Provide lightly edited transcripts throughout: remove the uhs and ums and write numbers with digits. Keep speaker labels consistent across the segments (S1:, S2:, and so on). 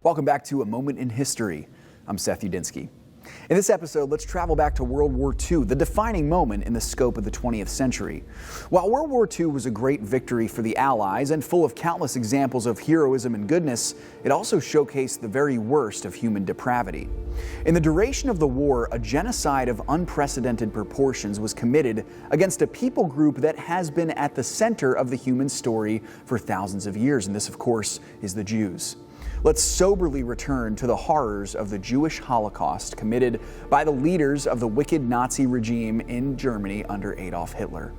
S1: Welcome back to A Moment in History. I'm Seth Udinsky. In this episode, let's travel back to World War II, the defining moment in the scope of the 20th century. While World War II was a great victory for the Allies and full of countless examples of heroism and goodness, it also showcased the very worst of human depravity. In the duration of the war, a genocide of unprecedented proportions was committed against a people group that has been at the center of the human story for thousands of years, and this, of course, is the Jews. Let's soberly return to the horrors of the Jewish Holocaust committed by the leaders of the wicked Nazi regime in Germany under Adolf Hitler.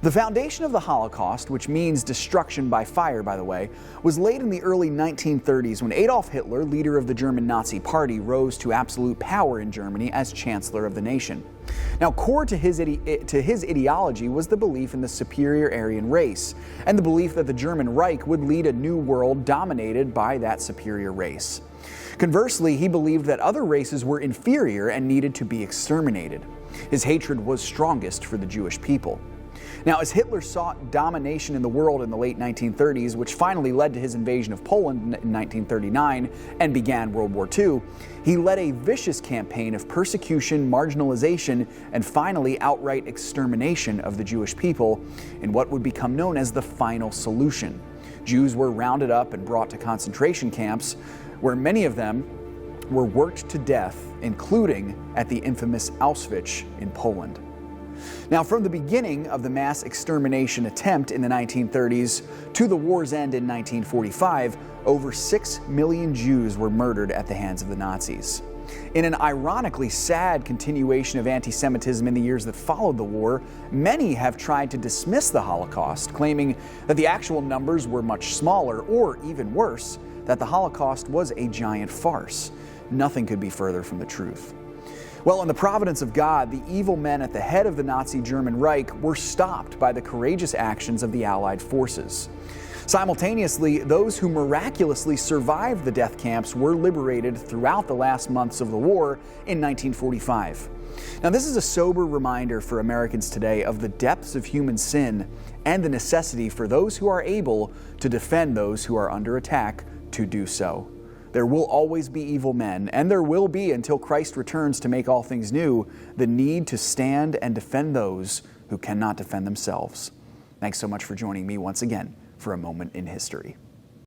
S1: The foundation of the Holocaust, which means destruction by fire, by the way, was laid in the early 1930s when Adolf Hitler, leader of the German Nazi Party, rose to absolute power in Germany as Chancellor of the nation. Now, core to his ideology was the belief in the superior Aryan race, and the belief that the German Reich would lead a new world dominated by that superior race. Conversely, he believed that other races were inferior and needed to be exterminated. His hatred was strongest for the Jewish people. Now, as Hitler sought domination in the world in the late 1930s, which finally led to his invasion of Poland in 1939 and began World War II, he led a vicious campaign of persecution, marginalization, and finally outright extermination of the Jewish people in what would become known as the final solution. Jews were rounded up and brought to concentration camps, where many of them were worked to death, including at the infamous Auschwitz in Poland. Now, from the beginning of the mass extermination attempt in the 1930s to the war's end in 1945, over 6 million Jews were murdered at the hands of the Nazis. In an ironically sad continuation of anti-Semitism in the years that followed the war, many have tried to dismiss the Holocaust, claiming that the actual numbers were much smaller, or even worse, that the Holocaust was a giant farce. Nothing could be further from the truth. Well, in the providence of God, the evil men at the head of the Nazi German Reich were stopped by the courageous actions of the Allied forces. Simultaneously, those who miraculously survived the death camps were liberated throughout the last months of the war in 1945. Now, this is a sober reminder for Americans today of the depths of human sin and the necessity for those who are able to defend those who are under attack to do so. There will always be evil men, and there will be, until Christ returns to make all things new, the need to stand and defend those who cannot defend themselves. Thanks so much for joining me once again for A Moment in History.